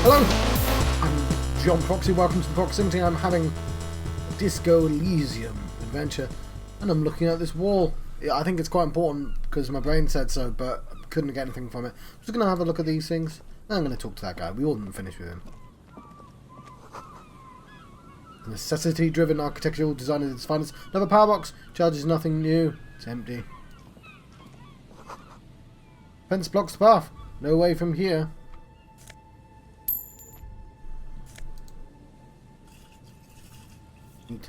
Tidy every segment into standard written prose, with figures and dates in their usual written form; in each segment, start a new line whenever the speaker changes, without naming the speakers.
Hello, I'm John Proxy, welcome to the Proximity. I'm having a Disco Elysium adventure, and I'm looking at this wall. I think it's quite important because my brain said so, but I couldn't get anything from it. I'm just going to have a look at these things, and I'm going to talk to that guy. We all didn't finish with him. Necessity-driven architectural design at its finest. Another power box. Charges nothing new. It's empty. Fence blocks the path. No way from here.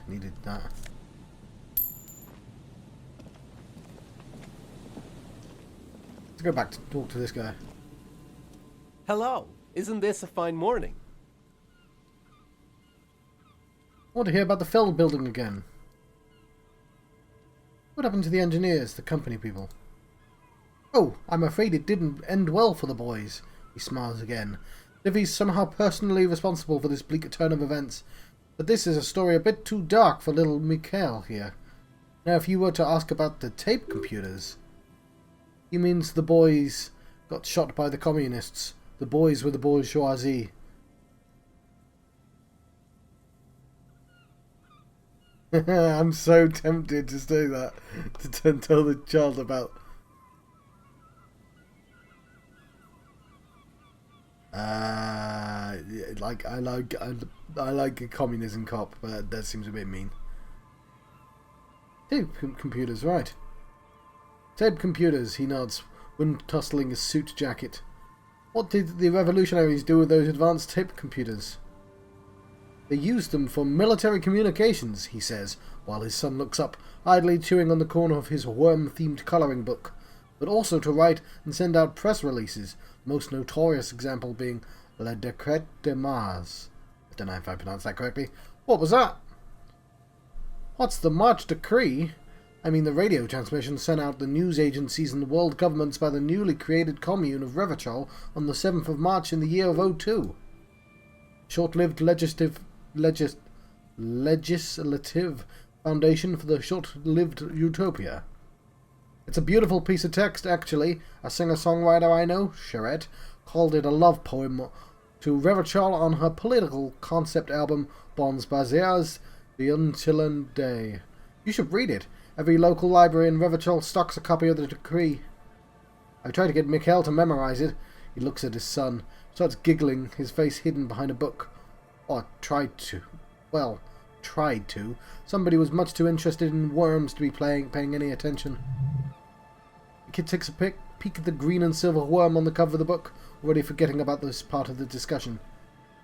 Needed that. Let's go back to talk to this guy.
Hello. Isn't this a fine morning?
I want to hear about the Fell building again. What happened to the engineers, the company people? Oh, I'm afraid it didn't end well for the boys. He smiles again. Livy's somehow personally responsible for this bleak turn of events. But this is a story a bit too dark for little Mikkel here. Now, if you were to ask about the tape computers... He means the boys got shot by the communists. The boys were the bourgeoisie. I'm so tempted to say that. To tell the child about... I like a communism cop, but that seems a bit mean. Tape computers, right. Tape computers, he nods, wind tussling his suit jacket. What did the revolutionaries do with those advanced tape computers? They used them for military communications, he says, while his son looks up, idly chewing on the corner of his worm-themed colouring book, but also to write and send out press releases, the most notorious example being Le Décret de Mars. I don't know if I pronounced that correctly. What was that? What's the March Decree? I mean the radio transmission sent out the news agencies and the world governments by the newly created commune of Refuge on the 7th of March in the year of '02. Short-lived legislative foundation for the short-lived utopia. It's a beautiful piece of text, actually. A singer-songwriter I know, Charette, called it a love poem to Refuge on her political concept album Bons Baziers Bienchillen Day. You should read it. Every local library in Refuge stocks a copy of the decree. I tried to get Mikkel to memorize it. He looks at his son, starts giggling, his face hidden behind a book. Or tried to. Well, tried to. Somebody was much too interested in worms to be paying any attention. The kid takes a peek at the green and silver worm on the cover of the book, already forgetting about this part of the discussion.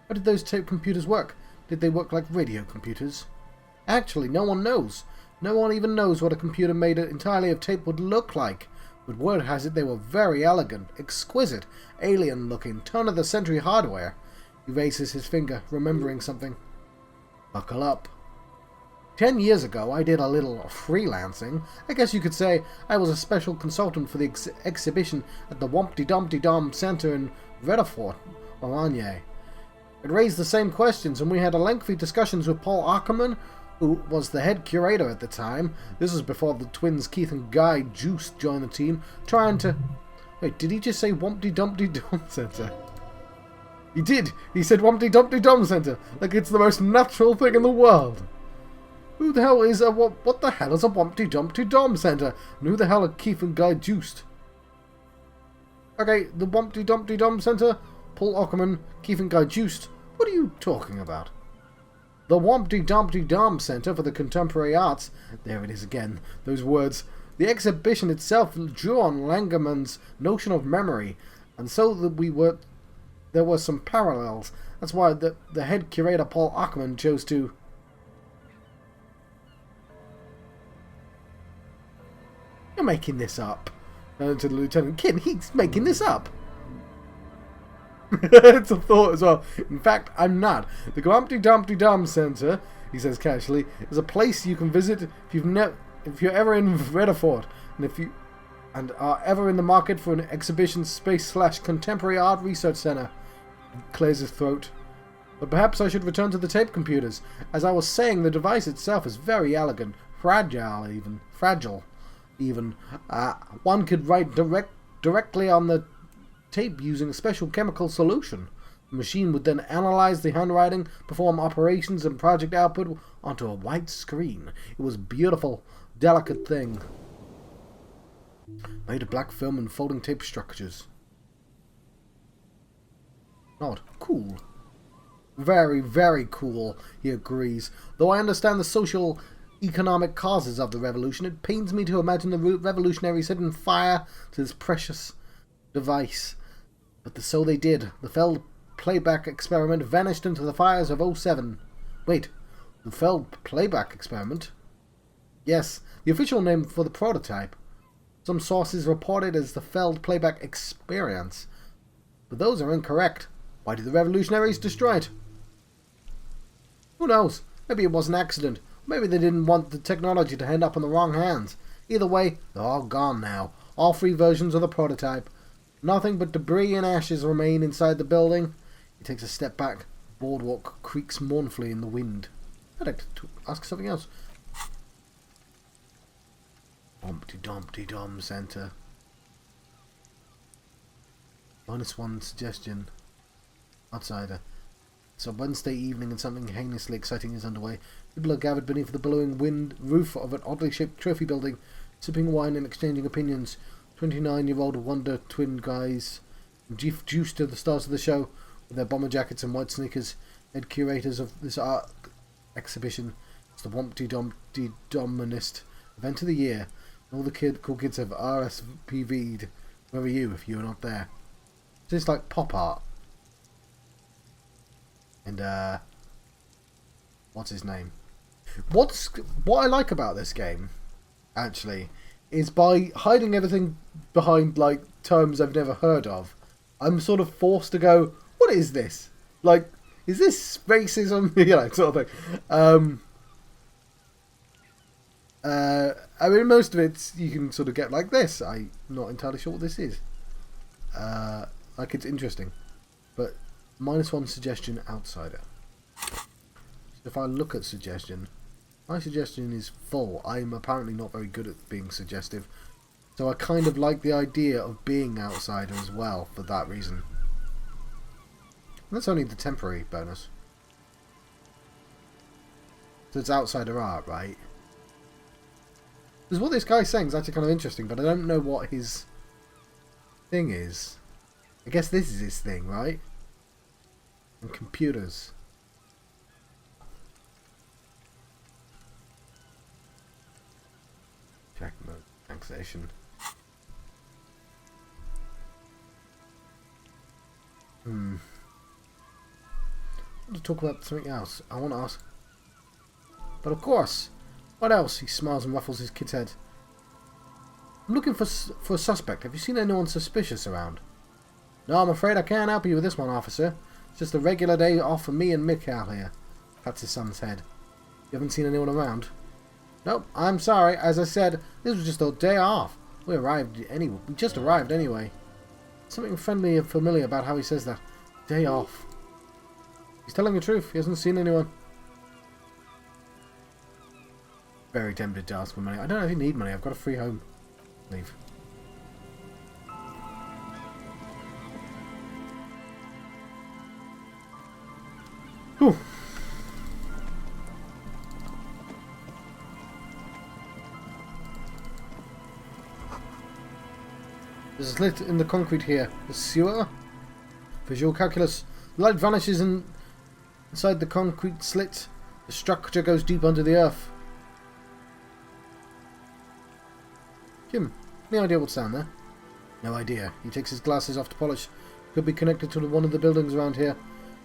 How did those tape computers work? Did they work like radio computers? Actually, no one knows. No one even knows what a computer made entirely of tape would look like. But word has it they were very elegant, exquisite, alien-looking, turn-of-the-century hardware. He raises his finger, remembering something. Buckle up. 10 years ago, I did a little freelancing. I guess you could say I was a special consultant for the exhibition at the Wompty-Dumpty-Dum Center in Redefort, Oranje. It raised the same questions, and we had a lengthy discussions with Paul Ackerman, who was the head curator at the time. This was before the twins Keith and Guy Juice joined the team, trying to... Wait, did he just say Wompty-Dumpty-Dum Center? He did! He said Wompty-Dumpty-Dum Center, like it's the most natural thing in the world. Who the hell is a... What the hell is a Wompty-Dumpty-Dum Center? And who the hell are Keith and Guy Juiced? Okay, the Wompty-Dumpty-Dum Center, Paul Ackerman, Keith and Guy Juiced. What are you talking about? The Wompty-Dumpty-Dum Center for the Contemporary Arts. There it is again, those words. The exhibition itself drew on Langermann's notion of memory, and so that there were some parallels. That's why the head curator Paul Ackerman chose to... You're making this up. To the Lieutenant Kid, he's making this up. It's a thought as well. In fact, I'm not. The Wompty-Dumpty-Dum Center, he says casually, is a place you can visit if you're ever in Redefort, and are ever in the market for an exhibition space / contemporary art research center. He clears his throat. But perhaps I should return to the tape computers. As I was saying, the device itself is very elegant, fragile even. One could write directly on the tape using a special chemical solution. The machine would then analyze the handwriting, perform operations and project output onto a white screen. It was a beautiful, delicate thing. Made of black film and folding tape structures. Not cool. Very, very cool, he agrees. Though I understand the social, economic causes of the revolution, it pains me to imagine the revolutionaries setting fire to this precious device. But so they did. The failed playback experiment vanished into the fires of '07. Wait, the failed playback experiment? Yes, the official name for the prototype. Some sources report it as the failed playback experience. But those are incorrect. Why did the revolutionaries destroy it? Who knows? Maybe it was an accident. Maybe they didn't want the technology to end up in the wrong hands. Either way, they're all gone now. All 3 versions of the prototype. Nothing but debris and ashes remain inside the building. He takes a step back. The boardwalk creaks mournfully in the wind. I'd like to ask something else. Dumpty-dumpty-dum center. -1 suggestion. Outsider. It's a Wednesday evening and something heinously exciting is underway. People are gathered beneath the billowing wind roof of an oddly shaped trophy building, sipping wine and exchanging opinions. 29-year-old wonder twin guys, juiced to the stars of the show, with their bomber jackets and white sneakers, head curators of this art exhibition. It's the Wumpty Dumpty Dumbest event of the year. All the cool kids have RSVP'd. Where are you if you're not there? It's just like pop art. And what's his name? What I like about this game, actually, is by hiding everything behind like terms I've never heard of, I'm sort of forced to go, what is this? Like, is this racism? You know, sort of thing. I mean, most of it you can sort of get like this. I'm not entirely sure what this is. Like, it's interesting. But -1 suggestion, outsider. So if I look at suggestion, my suggestion is full. I'm apparently not very good at being suggestive. So I kind of like the idea of being outsider as well for that reason. And that's only the temporary bonus. So it's outsider art, right? Because what this guy's saying is actually kind of interesting, but I don't know what his thing is. I guess this is his thing, right? And computers. Check mode. Taxation. I want to talk about something else. I want to ask. But of course. What else? He smiles and ruffles his kid's head. I'm looking for a suspect. Have you seen anyone suspicious around? No, I'm afraid I can't help you with this one, officer. It's just a regular day off for me and Mikkel here. Pats his son's head. You haven't seen anyone around? Nope, I'm sorry. As I said, this was just a day off. We just arrived anyway. Something friendly and familiar about how he says that. Day off. He's telling the truth. He hasn't seen anyone. Very tempted to ask for money. I don't actually need money. I've got a free home. Leave. Whew. There's a slit in the concrete here. The sewer? Visual calculus. The light vanishes inside the concrete slit. The structure goes deep under the earth. Jim, any idea what's down there? No idea. He takes his glasses off to polish. Could be connected to one of the buildings around here.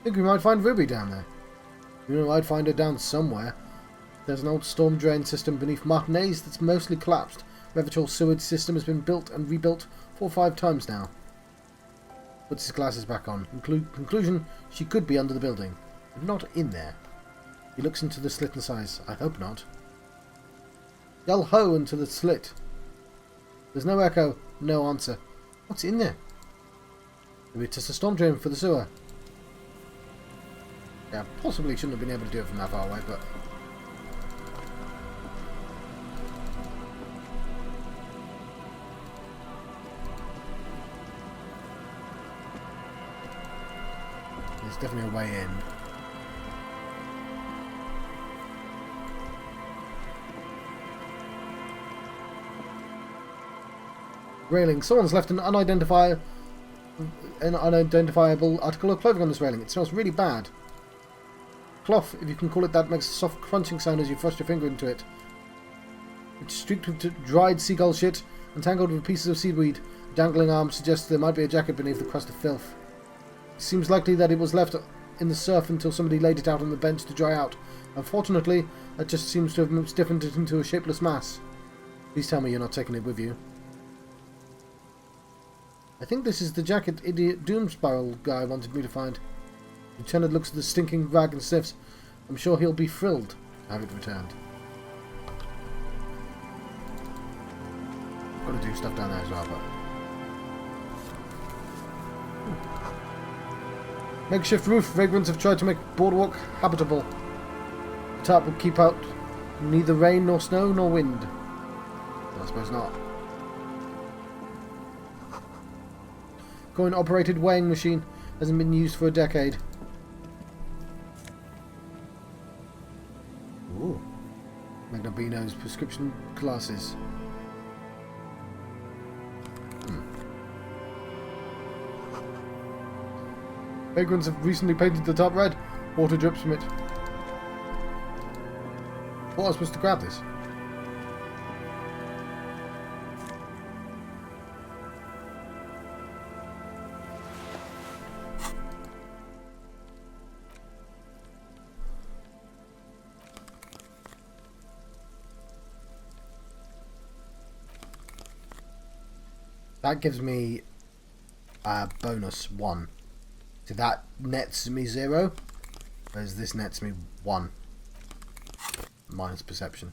Think we might find Ruby down there. You know, I'd find her down somewhere. There's an old storm drain system beneath Martinez that's mostly collapsed. Refuge sewage system has been built and rebuilt 4 or 5 times now. Puts his glasses back on. Conclusion, she could be under the building, but not in there. He looks into the slit and sighs. I hope not. Yell ho into the slit. There's no echo, no answer. What's in there? Maybe it's just a storm drain for the sewer. Yeah, possibly shouldn't have been able to do it from that far away, but... There's definitely a way in. Railing. Someone's left an unidentifiable article of clothing on this railing. It smells really bad. Cloth, if you can call it that, makes a soft crunching sound as you thrust your finger into it. It's streaked with dried seagull shit and tangled with pieces of seaweed. A dangling arm suggests there might be a jacket beneath the crust of filth. It seems likely that it was left in the surf until somebody laid it out on the bench to dry out. Unfortunately, that just seems to have stiffened it into a shapeless mass. Please tell me you're not taking it with you. I think this is the jacket idiot Doomspiral guy wanted me to find. Lieutenant looks at the stinking rag and sniffs. I'm sure he'll be thrilled to have it returned. Got to do stuff down there as well, but... Makeshift roof. Vagrants have tried to make boardwalk habitable. The tarp will keep out neither rain nor snow nor wind. Well, I suppose not. Coin-operated weighing machine hasn't been used for a decade. Ooh. Magnabino's prescription glasses. Vagrants have recently painted the top red. Water drips from it. What am I supposed to grab this? That gives me a bonus 1. So that nets me 0, whereas this nets me 1. Minus perception.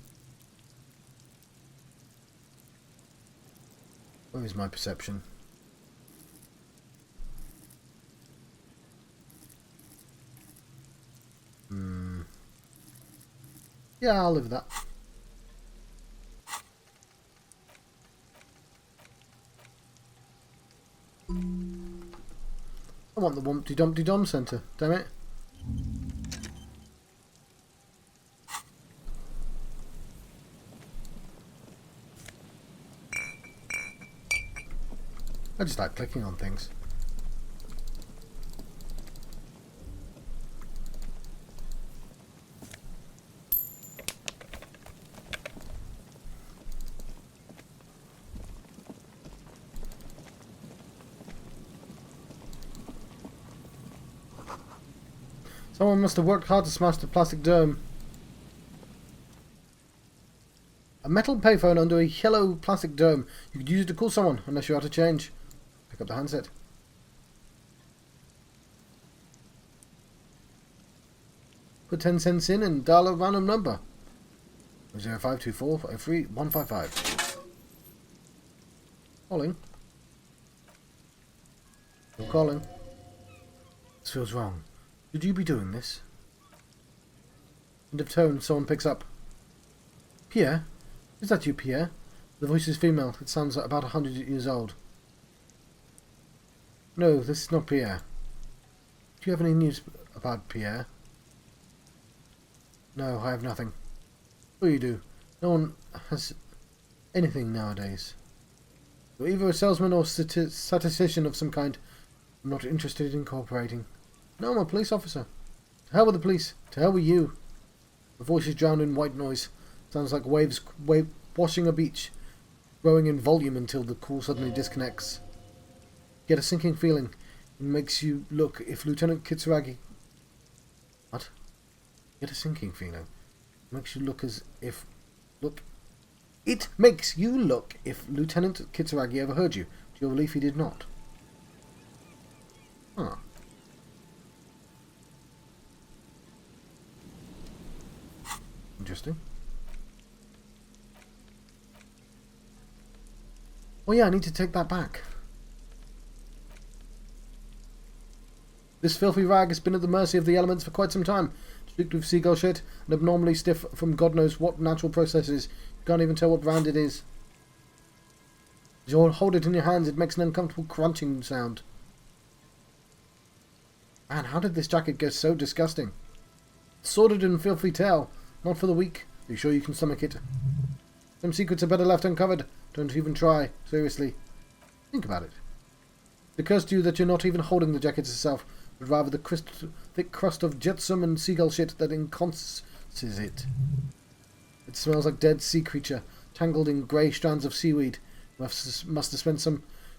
Where is my perception? Yeah, I'll live with that. I want the Wumpty Dumpty Dom Centre, damn it. I just like clicking on things. Someone must have worked hard to smash the plastic dome. A metal payphone under a yellow plastic dome. You could use it to call someone, unless you're out of change. Pick up the handset. Put 10 cents in and dial a random number. 0524 03 155. Calling. You're calling. This feels wrong. Should you be doing this? End of tone, someone picks up. Pierre? Is that you, Pierre? The voice is female. It sounds like about 100 years old. No, this is not Pierre. Do you have any news about Pierre? No, I have nothing. Sure you do. No one has anything nowadays. You're either a salesman or statistician of some kind. I'm not interested in cooperating. No, I'm a police officer. To hell with the police. To hell with you. The voice is drowned in white noise. Sounds like waves washing a beach, growing in volume until the call suddenly disconnects. Get a sinking feeling. It makes you look if Lieutenant Kitsuragi... What? Get a sinking feeling. It makes you look as if... Look... It makes you look if Lieutenant Kitsuragi ever heard you. To your relief, he did not. Huh. Interesting. Oh yeah, I need to take that back. This filthy rag has been at the mercy of the elements for quite some time. Streaked with seagull shit and abnormally stiff from God knows what natural processes. You can't even tell what brand it is. As you hold it in your hands, it makes an uncomfortable crunching sound. Man, how did this jacket get so disgusting? Sordid and filthy tale. Not for the weak. Are you sure you can stomach it? Some secrets are better left uncovered. Don't even try. Seriously. Think about it. It occurs to you that you're not even holding the jacket itself, but rather the thick crust of jetsam and seagull shit that encompasses it. It smells like dead sea creature, tangled in grey strands of seaweed. Must have spent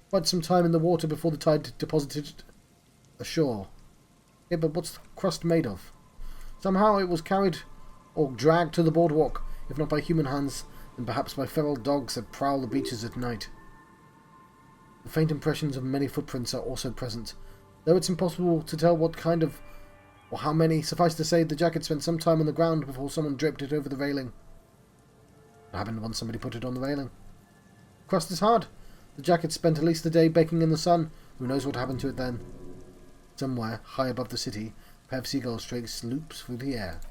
quite some time in the water before the tide deposited it ashore. Yeah, but what's the crust made of? Somehow it was carried or dragged to the boardwalk, if not by human hands, then perhaps by feral dogs that prowl the beaches at night. The faint impressions of many footprints are also present, though it's impossible to tell what kind of, or how many. Suffice to say, the jacket spent some time on the ground before someone draped it over the railing. What happened once somebody put it on the railing? The crust is hard. The jacket spent at least a day baking in the sun. Who knows what happened to it then? Somewhere, high above the city, a pair of seagulls trace loops through the air.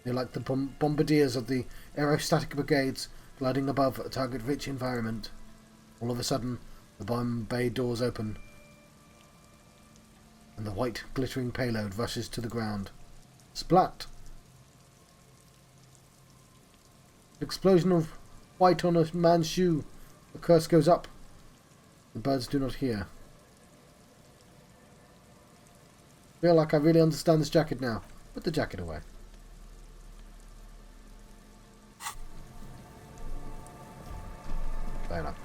They're like the bombardiers of the aerostatic brigades gliding above a target-rich environment. All of a sudden, the bomb bay doors open, and the white, glittering payload rushes to the ground. Splat! An explosion of white on a man's shoe. The curse goes up. The birds do not hear. Feel like I really understand this jacket now. Put the jacket away. Fair enough.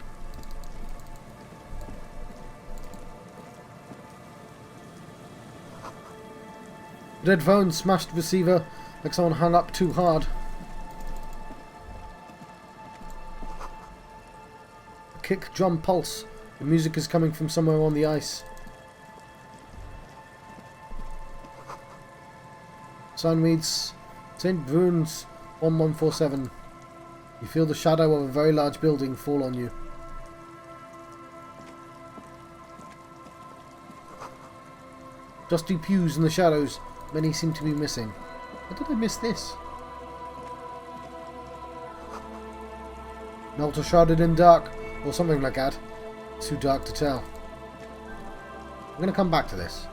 Dead phone, smashed receiver, like someone hung up too hard. A kick drum pulse. The music is coming from somewhere on the ice. Sign reads St. Bruns 1147. You feel the shadow of a very large building fall on you. Dusty pews in the shadows. Many seem to be missing. How did I miss this? Melter shrouded in dark, or something like that. It's too dark to tell. I'm going to come back to this.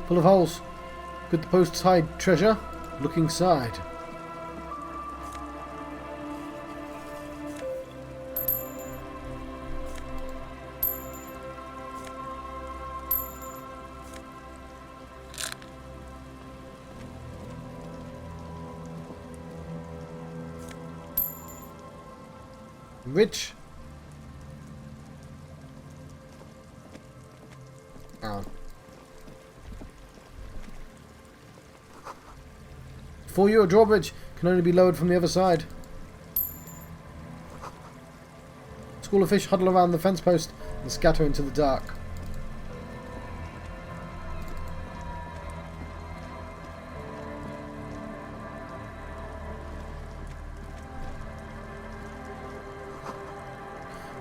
Full of holes. Could the posts hide treasure? Look inside. Rich. Oh. For you, a drawbridge can only be lowered from the other side. A school of fish huddle around the fence post and scatter into the dark.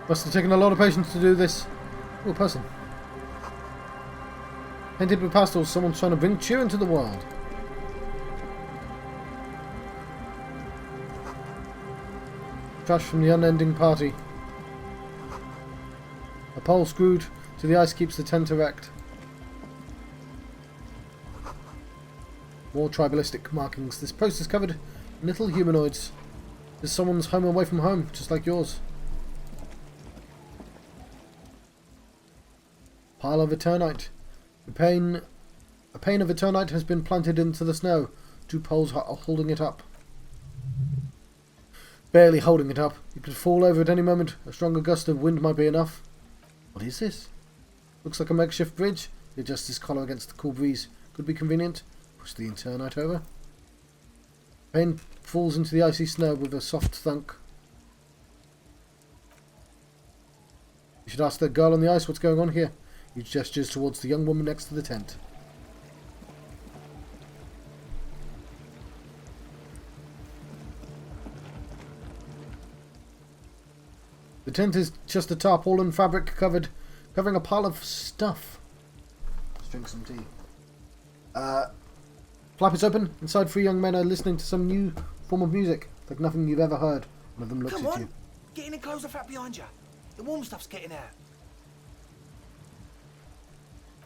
Must have taken a lot of patience to do this. Oh, a person. Painted with pastels, someone's trying to bring cheer into the world. Trash from the unending party. A pole screwed to the ice keeps the tent erect. More tribalistic markings. This post is covered in little humanoids. There's someone's home away from home, just like yours. Pile of eternite. A pane of eternite has been planted into the snow. Two poles are holding it up. Barely holding it up. It could fall over at any moment. A stronger gust of wind might be enough. What is this? Looks like a makeshift bridge. He adjusts his collar against the cool breeze. Could be convenient. Push the eternite over. Pane falls into the icy snow with a soft thunk. You should ask that girl on the ice what's going on here. He gestures towards the young woman next to the tent. The tent is just a tarpaulin fabric covering a pile of stuff. Let's drink some tea. Flap is open. Inside, three young men are listening to some new form of music, like nothing you've ever heard One of them looks
Come
at
on!
you.
Get in and close the flap behind you. The warm stuff's getting out.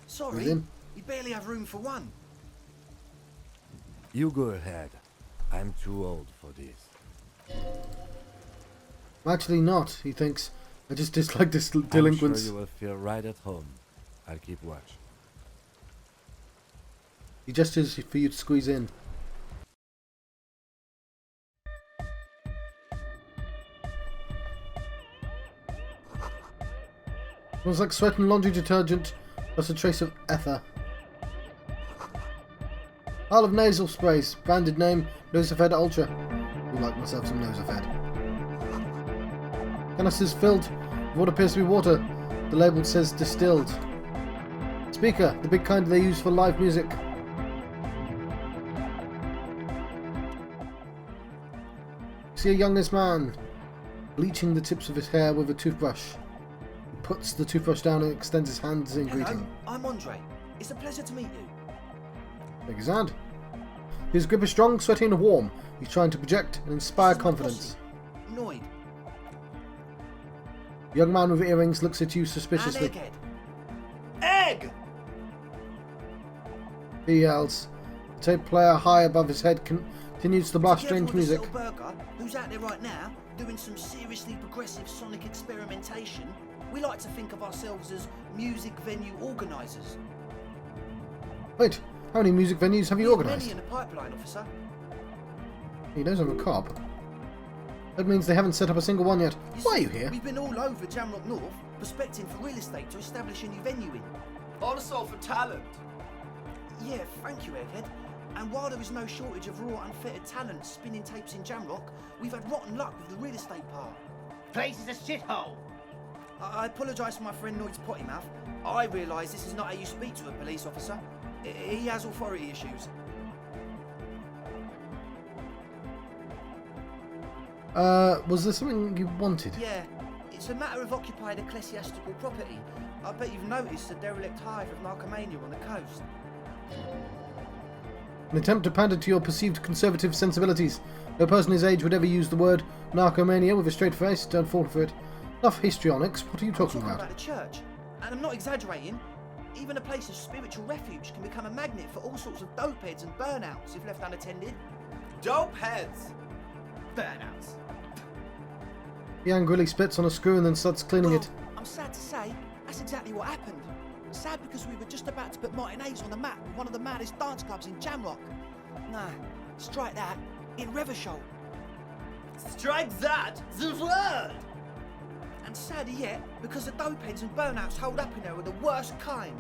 Sorry,
Within.
we barely have room for one.
You go ahead. I'm too old for this.
Actually not, he thinks. I just dislike this
I'm
delinquents.
sure you will feel right at home. I'll keep watch.
He gestures for you to squeeze in. Smells like sweat and laundry detergent, plus a trace of ether. Pile of nasal sprays, branded name, Nosafed Ultra. I like myself some Nosafed. Canisters filled with what appears to be water. The label says distilled. Speaker, the big kind they use for live music. See a youngish man bleaching the tips of his hair with a toothbrush. He puts the toothbrush down and extends his hands in
Hello,
greeting.
I'm Andre. It's a pleasure to meet you.
Take his hand. His grip is strong, sweaty and warm. He's trying to project and inspire
This is my
confidence.
posse. Noid.
The young man with earrings looks at you
And
suspiciously.
Egghead. Egg!
He yells. The tape player high above his head continues to blast
Together
strange
with this
music.
little burger, who's out there right now, doing some seriously progressive sonic experimentation, we like to think of ourselves as music venue organisers.
Wait, how many music venues have you
We have
organised?
many in the pipeline, officer.
He knows I'm a cop. That means they haven't set up a single one yet. Why are you here?
We've been all over Jamrock North, prospecting for real estate to establish a new venue in.
Also for talent.
Yeah, thank you, Egghead. And while there is no shortage of raw, unfettered talent spinning tapes in Jamrock, we've had rotten luck with the real estate part.
Place is a shithole.
I apologise for my friend Noid's potty mouth. I realise this is not how you speak to a police officer. He has authority issues.
Was there something you wanted?
Yeah, it's a matter of occupied ecclesiastical property. I bet you've noticed a derelict hive of narcomania on the coast.
An attempt to pander to your perceived conservative sensibilities. No person his age would ever use the word narcomania with a straight face. Don't fall for it. Enough histrionics. What are you talking
I'm talking
about?
about the church. And I'm not exaggerating. Even a place of spiritual refuge can become a magnet for all sorts of dope heads and burnouts if left unattended.
Dope heads.
Burnouts?
He angrily spits on a screw and then starts cleaning
Well,
it.
I'm sad to say, that's exactly what happened. Sad because we were just about to put Martinez on the map with one of the maddest dance clubs in Jamrock. Nah, strike that, in Refuge.
Strike that, the word.
And sadder yet, because the dope heads and burnouts hold up in there are the worst kind.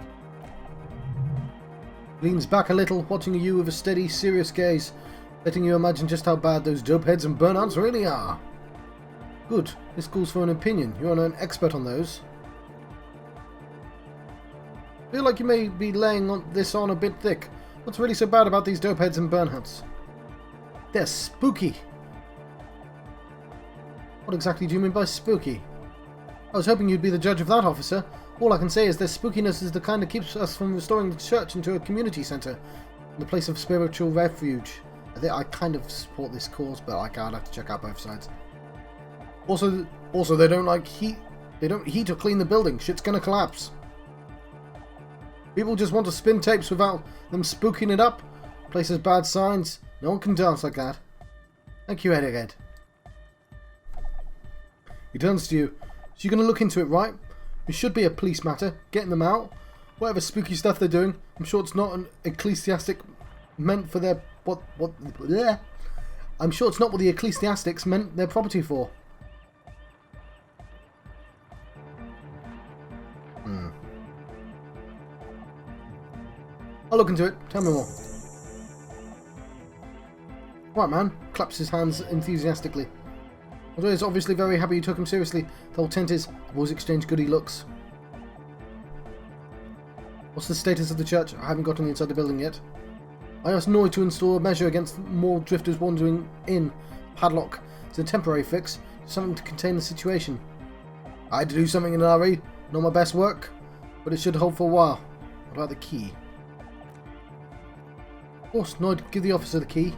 Leans back a little, watching you with a steady, serious gaze, letting you imagine just how bad those dope heads and burnouts really are. Good. This calls for an opinion. You're an expert on those. I feel like you may be laying this on a bit thick. What's really so bad about these dope heads and burnouts? They're spooky. What exactly do you mean by spooky? I was hoping you'd be the judge of that, officer. All I can say is their spookiness is the kind that keeps us from restoring the church into a community centre, the place of spiritual refuge. I kind of support this cause, but I'd have to check out both sides. Also, they don't like heat. They don't heat or clean the building. Shit's gonna collapse. People just want to spin tapes without them spooking it up. Place has bad signs. No one can dance like that. Thank you, Egghead. He turns to you. So you're gonna look into it, right? It should be a police matter. Getting them out. Whatever spooky stuff they're doing. I'm sure it's not an ecclesiastic meant for their bleh. I'm sure it's not what the ecclesiastics meant their property for. I'll look into it. Tell me more. Right, man. Claps his hands enthusiastically. Although he's obviously very happy you took him seriously. The whole tent is. The boys exchange goody looks. What's the status of the church? I haven't gotten inside the building yet. I asked Noy to install a measure against more drifters wandering in. Padlock. It's a temporary fix. Something to contain the situation. I had to do something in an hurry. Not my best work, but it should hold for a while. What about the key? Of course, Noid, give the officer the key.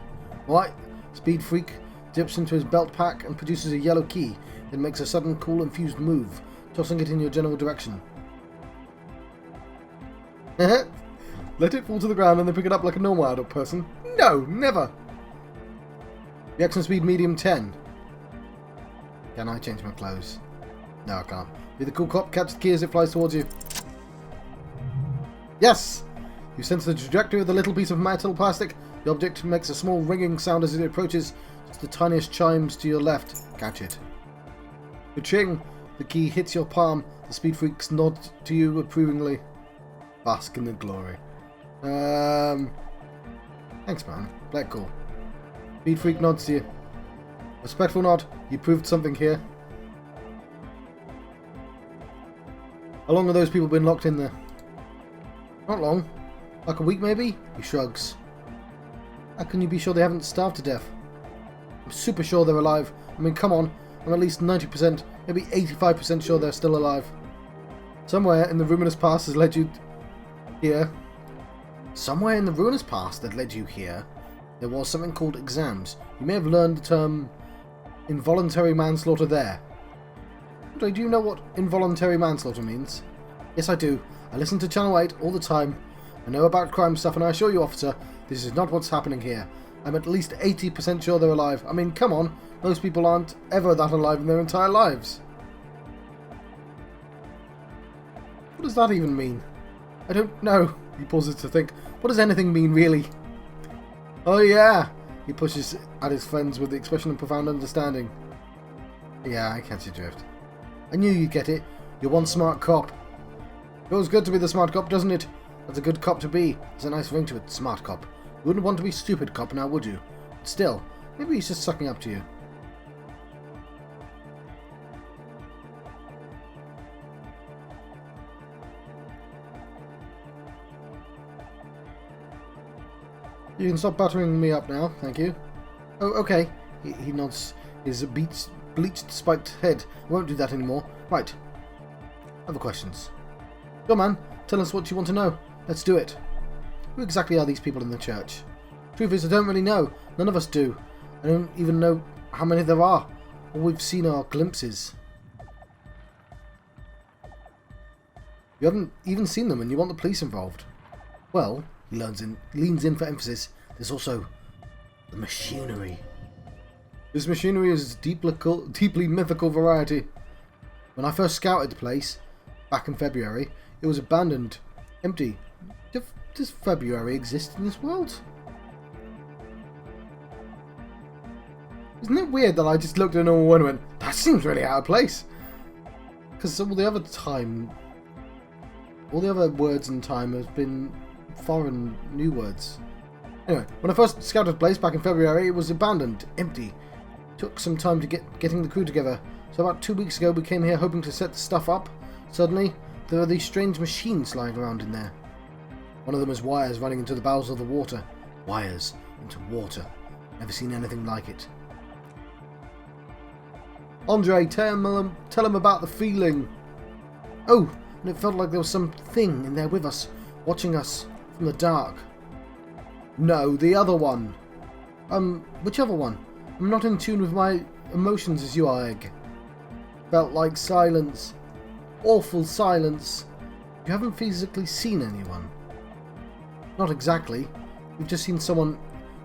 Right, speed freak. dips into his belt pack and produces a yellow key. It makes a sudden, cool, infused move, tossing it in your general direction. Let it fall to the ground and then pick it up like a normal adult person. No, never! Reaction speed medium 10. Can I change my clothes? No, I can't. Be the cool cop, catch the key as it flies towards you. Yes! You sense the trajectory of the little piece of metal plastic. The object makes a small ringing sound as it approaches. Just the tiniest chimes to your left. Catch it. Ka-ching! The key hits your palm. The speed freaks nod to you approvingly. Bask in the glory. Thanks, man. Play it cool. Speed freak nods to you. Respectful nod. You proved something here. How long have those people been locked in there? Not long. Like a week, maybe? He shrugs. How can you be sure they haven't starved to death? I'm super sure they're alive. I mean, come on. I'm at least 90%, maybe 85% sure they're still alive. Somewhere in the ruinous past has led you here. Somewhere in the ruinous past that led you here, there was something called exams. You may have learned the term involuntary manslaughter there. Do you know what involuntary manslaughter means? Yes, I do. I listen to Channel 8 all the time. I know about crime stuff, and I assure you, officer, this is not what's happening here. I'm at least 80% sure they're alive. I mean, come on. Most people aren't ever that alive in their entire lives. What does that even mean? I don't know. He pauses to think. What does anything mean, really? Oh, yeah. He pushes at his friends with the expression of profound understanding. Yeah, I catch your drift. I knew you'd get it. You're one smart cop. Feels good to be the smart cop, doesn't it? That's a good cop to be. There's a nice ring to it, smart cop. You wouldn't want to be stupid cop now, would you? But still, maybe he's just sucking up to you. You can stop buttering me up now, thank you. Oh, okay. He nods his bleached, spiked head. I won't do that anymore. Right. Other questions? Go on, man. Tell us what you want to know. Let's do it. Who exactly are these people in the church? Truth is, I don't really know. None of us do. I don't even know how many there are. All we've seen are glimpses. You haven't even seen them and you want the police involved. Well, he leans in for emphasis. There's also the machinery. This machinery is deeply mythical variety. When I first scouted the place, back in February, it was abandoned, empty. Does February exist in this world? Isn't it weird that I just looked at a normal one and went, that seems really out of place? Because all the other words in time have been foreign new words. Anyway, when I first scouted the place back in February, it was abandoned, empty. Took some time to getting the crew together. So about 2 weeks ago we came here hoping to set the stuff up. Suddenly, there are these strange machines lying around in there. One of them is wires running into the bowels of the water. Wires into water. Never seen anything like it. Andre, tell him about the feeling. Oh, and it felt like there was something in there with us, watching us from the dark. No, the other one. Which other one? I'm not in tune with my emotions as you are, Egg. Felt like silence. Awful silence. You haven't physically seen anyone. Not exactly. We've just seen someone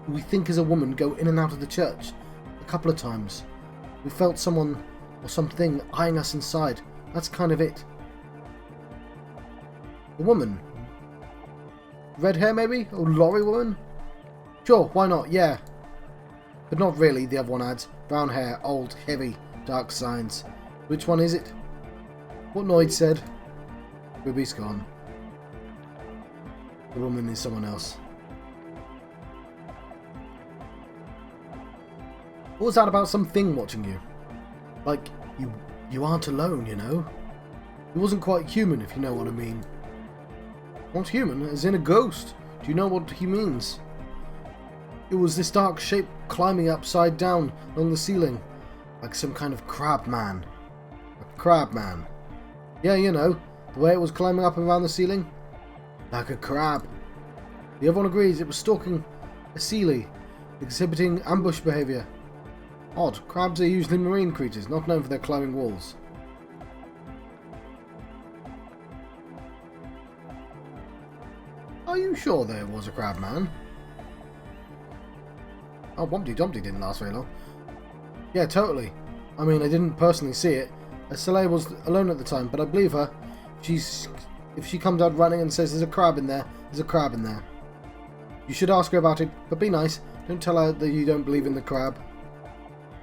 who we think is a woman go in and out of the church. A couple of times. We felt someone or something eyeing us inside. That's kind of it. A woman. Red hair maybe? Or lorry woman? Sure, why not? Yeah. But not really, the other one adds. Brown hair, old, heavy, dark signs. Which one is it? What Noid said. Ruby's gone. The woman is someone else. What was that about something watching you? Like, you aren't alone, you know? It wasn't quite human, if you know what I mean. Not human, as in a ghost. Do you know what he means? It was this dark shape climbing upside down along the ceiling, like some kind of crab man. A crab man. Yeah, you know, the way it was climbing up around the ceiling. Like a crab. The other one agrees it was stalking a Sealy, exhibiting ambush behaviour. Odd. Crabs are usually marine creatures, not known for their climbing walls. Are you sure there was a crab man? Oh, Wompty Dumpty didn't last very long. Yeah, totally. I mean, I didn't personally see it, as Soleil was alone at the time, but I believe her. If she comes out running and says there's a crab in there, there's a crab in there. You should ask her about it, but be nice. Don't tell her that you don't believe in the crab.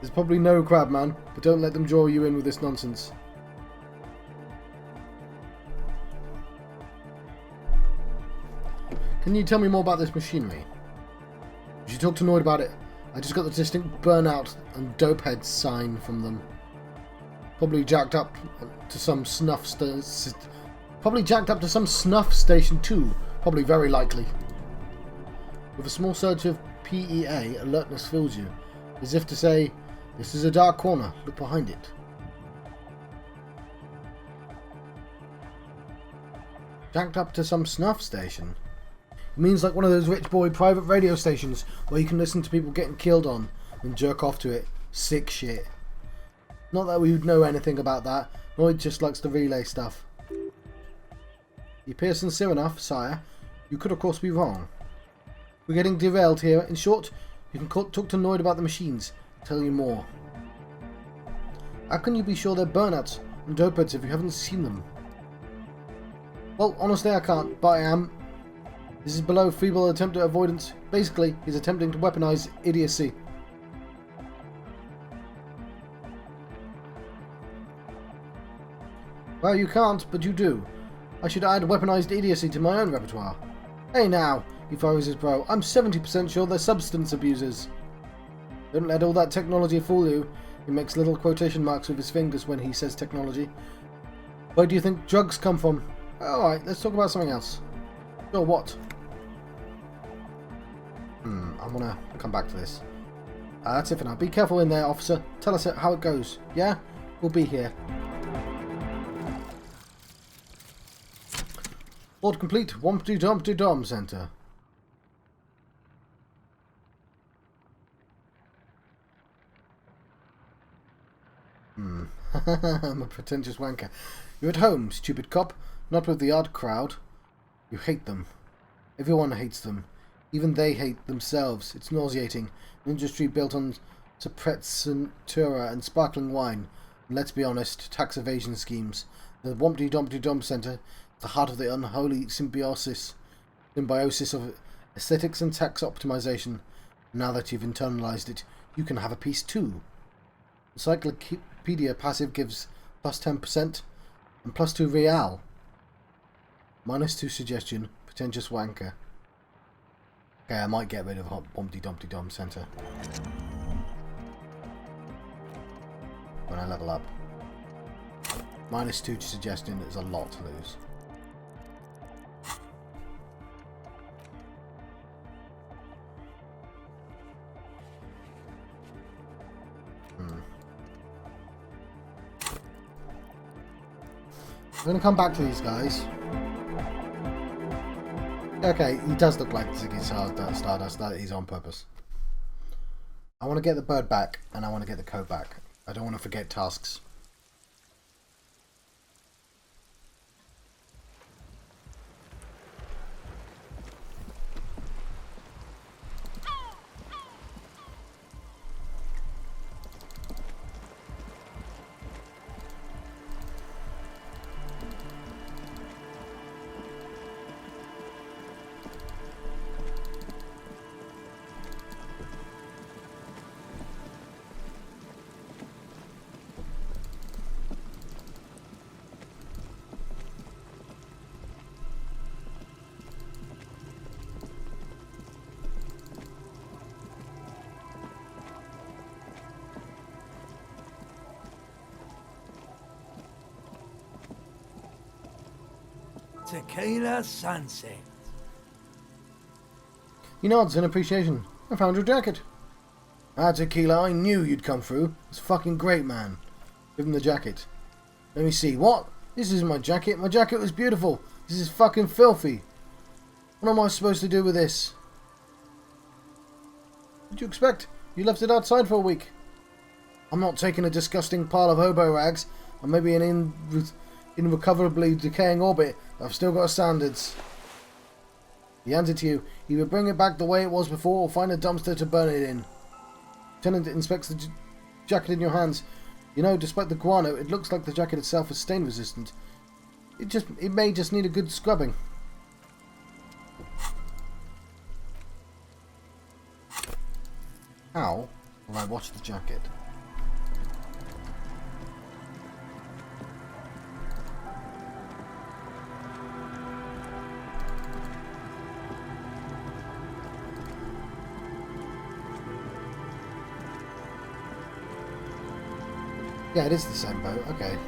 There's probably no crab man, but don't let them draw you in with this nonsense. Can you tell me more about this machinery? You should talk to Noid about it. I just got the distinct burnout and dope head sign from them. Probably jacked up to some snuff station too. Probably very likely. With a small surge of PEA, alertness fills you, as if to say, this is a dark corner, look behind it. Jacked up to some snuff station? It means like one of those rich boy private radio stations where you can listen to people getting killed on and jerk off to it. Sick shit. Not that we would know anything about that, Lloyd just likes to relay stuff. You appear sincere enough, sire. You could of course be wrong. We're getting derailed here. In short, you can talk to Noid about the machines. Tell you more. How can you be sure they're burnouts and dopeheads if you haven't seen them? Well, honestly I can't, but I am. This is below feeble attempt at avoidance. Basically, he's attempting to weaponize idiocy. Well, you can't, but you do. I should add weaponized idiocy to my own repertoire. Hey now, he furrows his brow. I'm 70% sure they're substance abusers. Don't let all that technology fool you. He makes little quotation marks with his fingers when he says technology. Where do you think drugs come from? Alright, let's talk about something else. Sure, what? I want to come back to this. That's it for now. Be careful in there, officer. Tell us how it goes. Yeah? We'll be here. Board complete. Wompty Dumpty Dom Center. I'm a pretentious wanker. You're at home, stupid cop. Not with the odd crowd. You hate them. Everyone hates them. Even they hate themselves. It's nauseating. An industry built on Supretzentura and sparkling wine. And let's be honest, tax evasion schemes. The Wompty Dumpty Dom Center is the heart of the unholy symbiosis of aesthetics and tax optimization. Now that you've internalized it, you can have a piece too. Encyclopedia Passive gives plus 10% and plus 2 real. Minus 2 suggestion, pretentious wanker. Okay, I might get rid of Wompty Dumpty Dom Center when I level up. Minus 2 suggestion is a lot to lose. I'm gonna come back to these guys. Okay, he does look like Ziggy Stardust. That is on purpose. I want to get the bird back, and I want to get the code back. I don't want to forget tasks.
Tequila sunset.
He nods in appreciation. I found your jacket. Ah, Tequila, I knew you'd come through. It's fucking great, man. Give him the jacket. Let me see. What? This isn't my jacket. My jacket was beautiful. This is fucking filthy. What am I supposed to do with this? What did you expect? You left it outside for a week. I'm not taking a disgusting pile of hobo rags and maybe an irrecoverably decaying orbit. I've still got standards. He hands it to you. Either bring it back the way it was before or find a dumpster to burn it in. Lieutenant inspects the jacket in your hands. You know, despite the guano, it looks like the jacket itself is stain resistant. It may just need a good scrubbing. How will I wash the jacket? Yeah, it is the same boat. Okay.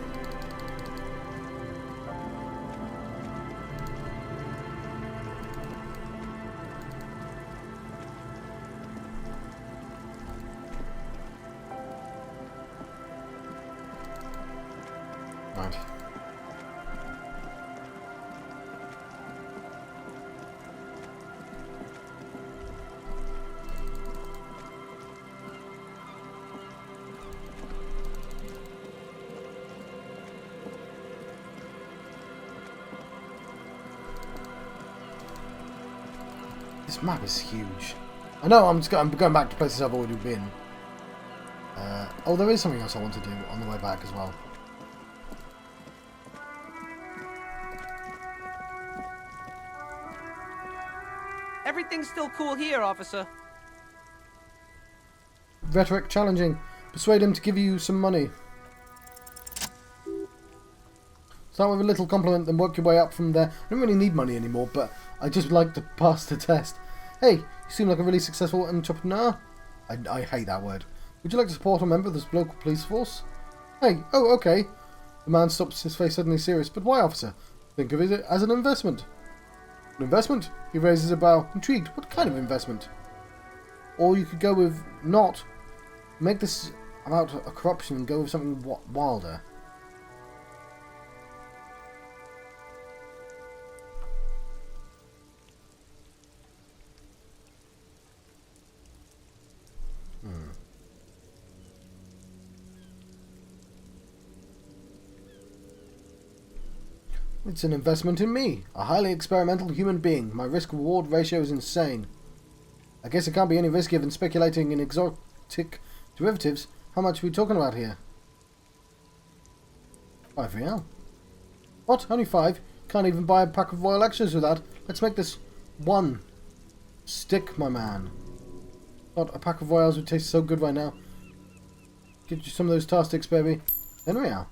Right. This map is huge. I know I'm going back to places I've already been. Oh, there is something else I want to do on the way back as well.
Everything's still cool here, officer.
Rhetoric challenging. Persuade him to give you some money. Start with a little compliment, then work your way up from there. I don't really need money anymore, but I just like to pass the test. Hey, you seem like a really successful entrepreneur. I hate that word. Would you like to support a member of this local police force? Hey, oh, okay. The man stops, his face suddenly serious. But why, officer? Think of it as an investment. An investment? He raises a brow, intrigued. What kind of investment? Or you could go with not. Make this about a corruption and go with something wilder. It's an investment in me, a highly experimental human being. My risk-reward ratio is insane. I guess it can't be any riskier than speculating in exotic derivatives. How much are we talking about here? 5 real. What? Only 5? Can't even buy a pack of Royal Extras with that. Let's make this 1 stick, my man. God, a pack of Royals would taste so good right now. Get you some of those tar sticks, baby. 10 real.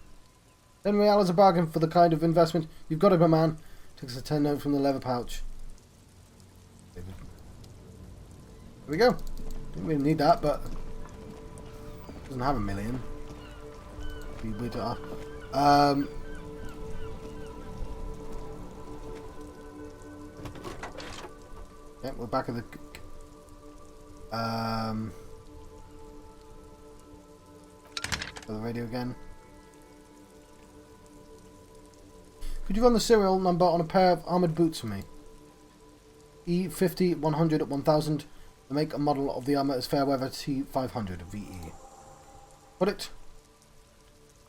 10 real is a bargain for the kind of investment. You've got it, my man. Takes a 10 note from the leather pouch. There we go. Didn't really need that, but doesn't have a million. Be weird to ask. Yeah, we're back at the for the radio again. Could you run the serial number on a pair of armoured boots for me? E50 100 at 1000. The make and model of the armour is Fairweather T500 VE. Put it.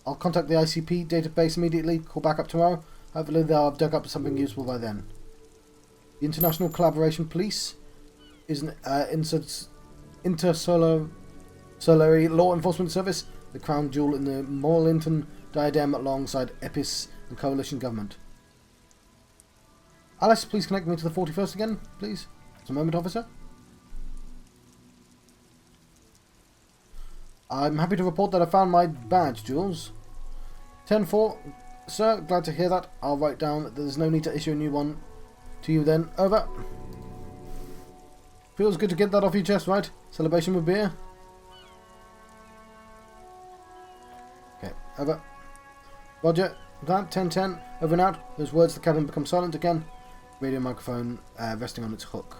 I'll contact the ICP database immediately. Call back up tomorrow. Hopefully they'll have dug up something useful by then. The International Collaboration Police is an intersolary law enforcement service, the crown jewel in the Morlinton diadem alongside EPIS and coalition government. Alice, please connect me to the 41st again, please. Just a moment, officer. I'm happy to report that I found my badge, Jules. 10-4. Sir, glad to hear that. I'll write down that there's no need to issue a new one to you then. Over. Feels good to get that off your chest, right? Celebration with beer? Okay, over. Roger. That 10-10. Over and out. Those words the cabin become silent again. Radio microphone resting on its hook.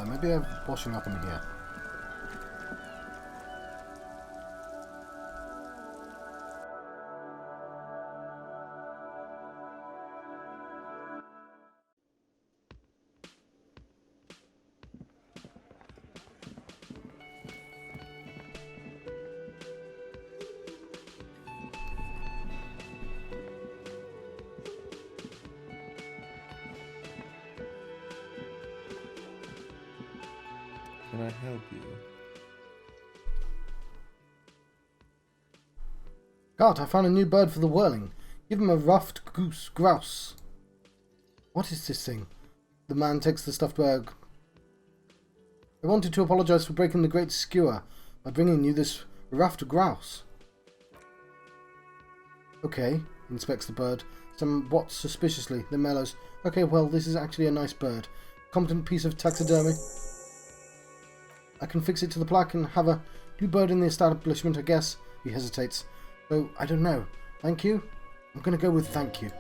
Maybe I'm washing up in here.
Can I help you?
God, I found a new bird for the whirling. Give him a ruffed grouse. What is this thing? The man takes the stuffed bird. I wanted to apologize for breaking the great skewer by bringing you this ruffed grouse. Okay, inspects the bird, somewhat suspiciously, then mellows. Okay, well, this is actually a nice bird. Competent piece of taxidermy. I can fix it to the plaque and have a new bird in the establishment, I guess. He hesitates. So, I don't know. Thank you? I'm going to go with thank you.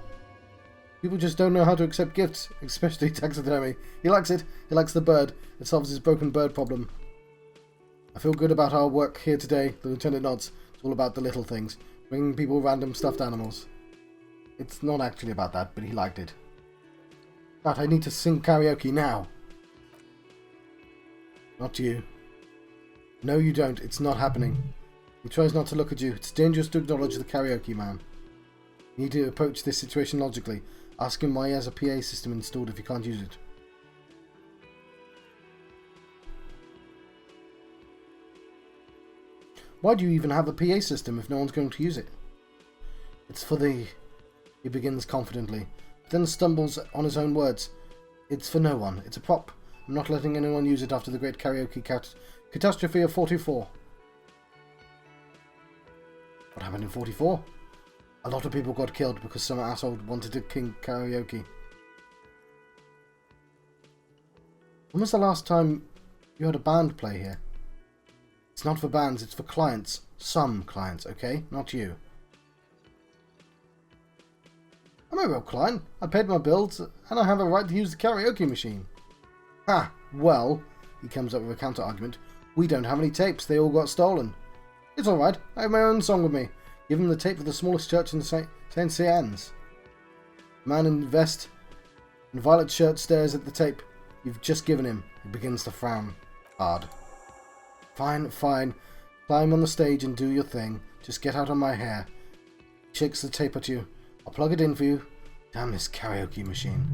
People just don't know how to accept gifts, especially taxidermy. He likes it. He likes the bird. It solves his broken bird problem. I feel good about our work here today. The lieutenant nods. It's all about the little things. Bringing people random stuffed animals. It's not actually about that, but he liked it. But I need to sing karaoke now. Not you. No, you don't. It's not happening. He tries not to look at you. It's dangerous to acknowledge the karaoke man. You need to approach this situation logically. Ask him why he has a PA system installed if you can't use it. Why do you even have a PA system if no one's going to use it? It's for the... He begins confidently, but then stumbles on his own words. It's for no one. It's a prop. I'm not letting anyone use it after the great karaoke catastrophe of 44. What happened in 44? A lot of people got killed because some asshole wanted to king karaoke. When was the last time you had a band play here? It's not for bands, it's for clients. Some clients, okay? Not you. I'm a real client. I paid my bills, and I have a right to use the karaoke machine. Ha! Well, he comes up with a counter-argument. We don't have any tapes, they all got stolen. It's alright, I have my own song with me. Give him the tape for the smallest church in St. Cian's. The man in vest and violet shirt stares at the tape you've just given him. He begins to frown hard. Fine, fine. Climb on the stage and do your thing. Just get out of my hair. He shakes the tape at you. I'll plug it in for you. Damn this karaoke machine.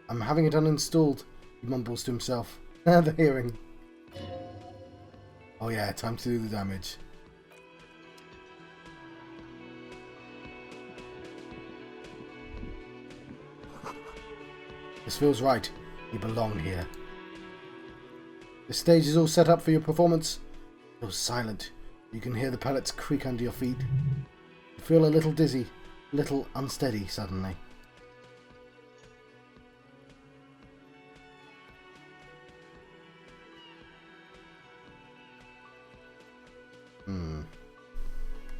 I'm having it uninstalled, he mumbles to himself. The hearing. Oh yeah, time to do the damage. This feels right. You belong here. The stage is all set up for your performance. It feels silent. You can hear the pellets creak under your feet. You feel a little dizzy, a little unsteady suddenly.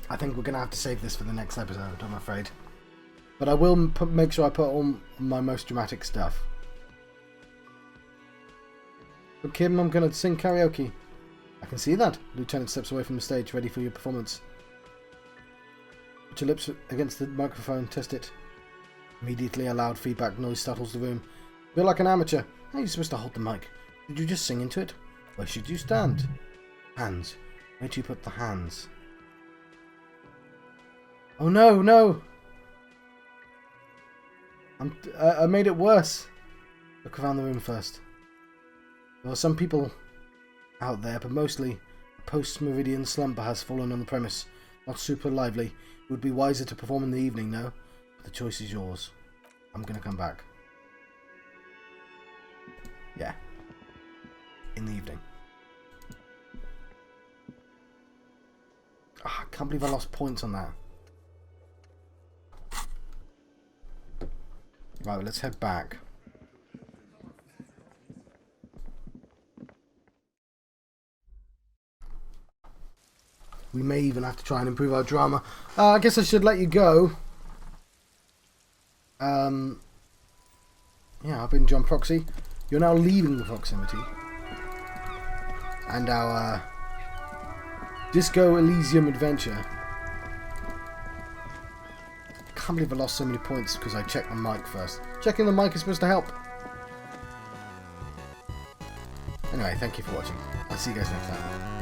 I think we're going to have to save this for the next episode, I'm afraid. But I will make sure I put on my most dramatic stuff. But Kim, I'm going to sing karaoke. I can see that. Lieutenant steps away from the stage, ready for your performance. Put your lips against the microphone, test it. Immediately a loud feedback noise startles the room. Feel like an amateur. How are you supposed to hold the mic? Did you just sing into it? Where should you stand? Hands. Where do you put the hands? Oh no, no! I made it worse. Look around the room first. There are some people out there, but mostly a post-meridian slumber has fallen on the premise. Not super lively. It would be wiser to perform in the evening, no? But the choice is yours. I'm gonna come back. Yeah. In the evening. I can't believe I lost points on that. Right, let's head back. We may even have to try and improve our drama. I guess I should let you go. Yeah, I've been John Proxy. You're now leaving the proximity. And our Disco Elysium adventure. Can't believe I lost so many points because I checked the mic first. Checking the mic is supposed to help. Anyway, thank you for watching. I'll see you guys next time.